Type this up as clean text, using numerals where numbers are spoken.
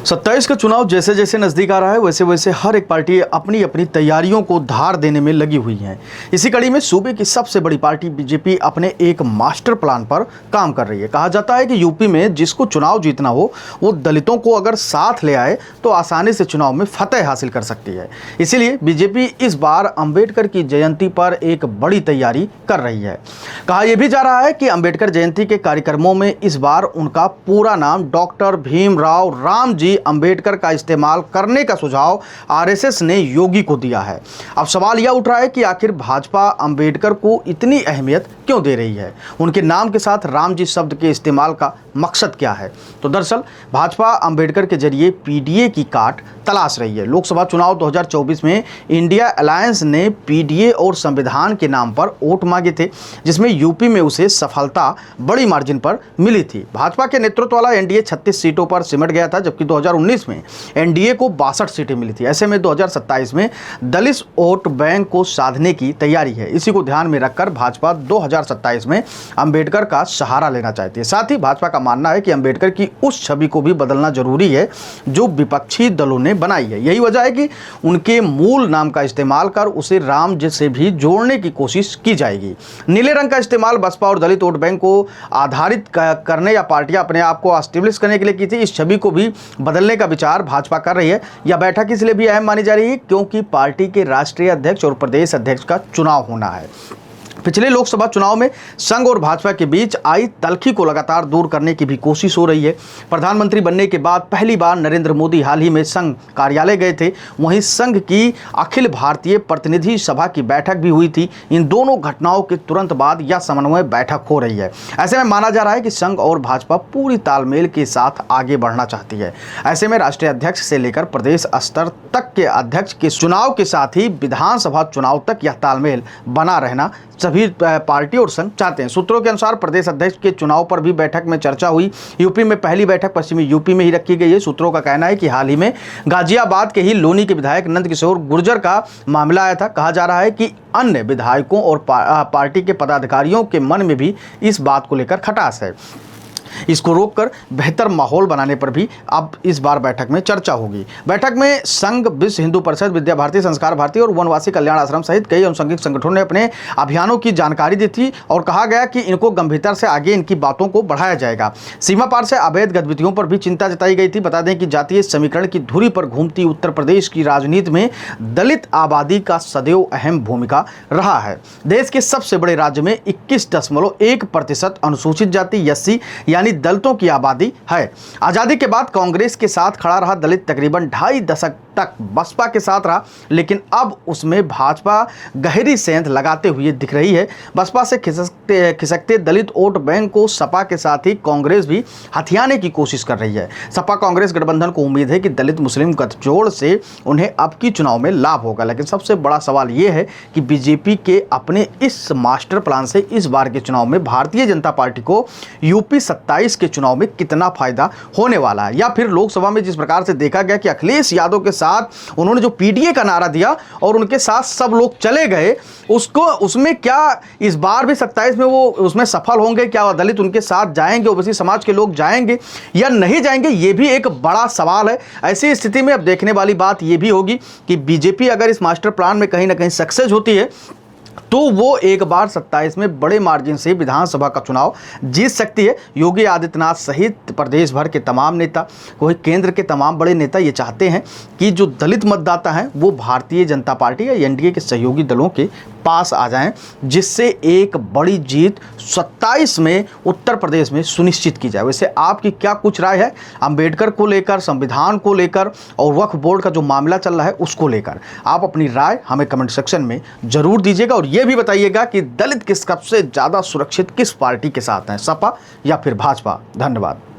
27 का चुनाव जैसे जैसे नजदीक आ रहा है वैसे वैसे हर एक पार्टी अपनी अपनी तैयारियों को धार देने में लगी हुई है। इसी कड़ी में सूबे की सबसे बड़ी पार्टी बीजेपी अपने एक मास्टर प्लान पर काम कर रही है। कहा जाता है कि यूपी में जिसको चुनाव जीतना हो वो दलितों को अगर साथ ले आए तो आसानी से चुनाव में फतेह हासिल कर सकती है। इसीलिए बीजेपी इस बार अंबेडकर की जयंती पर एक बड़ी तैयारी कर रही है। कहा यह भी जा रहा है कि अंबेडकर जयंती के कार्यक्रमों में इस बार उनका पूरा नाम डॉक्टर भीमराव रामजी अंबेडकर का इस्तेमाल करने का सुझाव आरएसएस ने योगी को दिया है। अब सवाल यह उठ रहा है कि आखिर भाजपा अंबेडकर को इतनी अहमियत क्यों दे रही है, उनके नाम के साथ रामजी शब्द के इस्तेमाल का मकसद क्या है। तो दरअसल भाजपा अंबेडकर के जरिए पीडीए की काट तलाश रही है। लोकसभा चुनाव 2024 में इंडिया अलायंस ने पीडीए और संविधान के नाम पर वोट मांगे थे, जिसमें यूपी में उसे सफलता बड़ी मार्जिन पर मिली थी। भाजपा के नेतृत्व वाला एनडीए 36 सीटों पर सिमट गया था, जबकि 2019 में एनडीए को 62 सीटें मिली थी। ऐसे में 2027 में दलित वोट बैंक को साधने की तैयारी है। इसी को ध्यान में रखकर भाजपा 2027 में अंबेडकर का सहारा लेना चाहती है। साथ ही भाजपा का मानना है कि अंबेडकर की उस छवि को भी बदलना जरूरी है जो विपक्षी दलों ने बनाई है। यही वजह है कि उनके मूल नाम का इस्तेमाल कर उसे राम से भी जोड़ने की कोशिश की जाएगी। नीले रंग का इस्तेमाल बसपा और दलित वोट बैंक को आधारित करने या पार्टियां अपने आप को एस्टेब्लिश करने के लिए की थी। इस छवि को भी बदलने का विचार भाजपा कर रही है। यह बैठक इसलिए भी अहम मानी जा रही है क्योंकि पार्टी के राष्ट्रीय अध्यक्ष और प्रदेश अध्यक्ष का चुनाव होना है। पिछले लोकसभा चुनाव में संघ और भाजपा के बीच आई तल्खी को लगातार दूर करने की भी कोशिश हो रही है। प्रधानमंत्री बनने के बाद पहली बार नरेंद्र मोदी हाल ही में संघ कार्यालय गए थे। वहीं संघ की अखिल भारतीय प्रतिनिधि सभा की बैठक भी हुई थी। इन दोनों घटनाओं के तुरंत बाद यह समन्वय बैठक हो रही है। ऐसे में माना जा रहा है कि संघ और भाजपा पूरी तालमेल के साथ आगे बढ़ना चाहती है। ऐसे में राष्ट्रीय अध्यक्ष से लेकर प्रदेश स्तर तक के अध्यक्ष के चुनाव के साथ ही विधानसभा चुनाव तक यह तालमेल बना रहना सभी पार्टी और संघ चाहते हैं। सूत्रों के अनुसार प्रदेश अध्यक्ष के चुनाव पर भी बैठक में चर्चा हुई। यूपी में पहली बैठक पश्चिमी यूपी में ही रखी गई है। सूत्रों का कहना है कि हाल ही में गाजियाबाद के ही लोनी के विधायक नंद किशोर गुर्जर का मामला आया था। कहा जा रहा है कि अन्य विधायकों और पार्टी के पदाधिकारियों के मन में भी इस बात को लेकर खटास है। इसको रोककर बेहतर माहौल बनाने पर भी अब इस बार बैठक में चर्चा होगी। बैठक में संघ, विश्व हिंदू परिषद, विद्या भारती, संस्कार भारती और वनवासी कल्याण आश्रम सहित कई अनुषंगिक संगठनों ने अपने अभियानों की जानकारी दी थी और कहा गया कि इनको गंभीरता से आगे इनकी बातों को बढ़ाया जाएगा। सीमा पार से अवैध गतिविधियों पर भी चिंता जताई गई थी। बता दें कि जातीय समीकरण की धुरी पर घूमती उत्तर प्रदेश की राजनीति में दलित आबादी का सदैव अहम भूमिका रहा है। देश के सबसे बड़े राज्य में 21.1% अनुसूचित जाति एससी यानी दलितों की आबादी है। आजादी के बाद कांग्रेस के साथ खड़ा रहा दलित तकरीबन 2.5 दशक तक बसपा के साथ रहा, लेकिन अब उसमें भाजपा गहरी सेंध लगाते हुए दिख रही है। बसपा से खिसकते दलित वोट बैंक को सपा के साथ ही कांग्रेस भी हथियाने की कोशिश कर रही है। सपा कांग्रेस गठबंधन को उम्मीद है कि दलित मुस्लिम गठजोड़ से उन्हें अब की चुनाव में लाभ होगा, लेकिन सबसे बड़ा सवाल यह है कि बीजेपी के अपने इस मास्टर प्लान से इस बार के चुनाव में भारतीय जनता पार्टी को यूपी 27 के चुनाव में कितना फायदा होने वाला है, या फिर लोकसभा में जिस प्रकार से देखा गया कि अखिलेश यादव के साथ उन्होंने जो पीडीए का नारा दिया और उनके साथ सब लोग चले गए, उसमें क्या इस बार भी 27 में वो उसमें सफल होंगे? क्या दलित उनके साथ जाएंगे, ओबीसी समाज के लोग जाएंगे या नहीं जाएंगे? ये भी एक बड़ा सवाल है। ऐसी स्थिति में अब देखने वाली बात ये भी होगी कि बीजेपी अगर इस मास्टर प्लान में कहीं ना कहीं सक्सेस होती है तो वो एक बार 27 में बड़े मार्जिन से विधानसभा का चुनाव जीत सकती है। योगी आदित्यनाथ सहित प्रदेश भर के तमाम नेता, वही केंद्र के तमाम बड़े नेता ये चाहते हैं कि जो दलित मतदाता हैं वो भारतीय जनता पार्टी या एनडीए के सहयोगी दलों के पास आ जाएं, जिससे एक बड़ी जीत 27 में उत्तर प्रदेश में सुनिश्चित की जाए। वैसे आपकी क्या कुछ राय है अंबेडकर को लेकर, संविधान को लेकर और वक्फ बोर्ड का जो मामला चल रहा है उसको लेकर? आप अपनी राय हमें कमेंट सेक्शन में जरूर दीजिएगा और ये भी बताइएगा कि दलित किस सबसे ज़्यादा सुरक्षित किस पार्टी के साथ हैं, सपा या फिर भाजपा। धन्यवाद।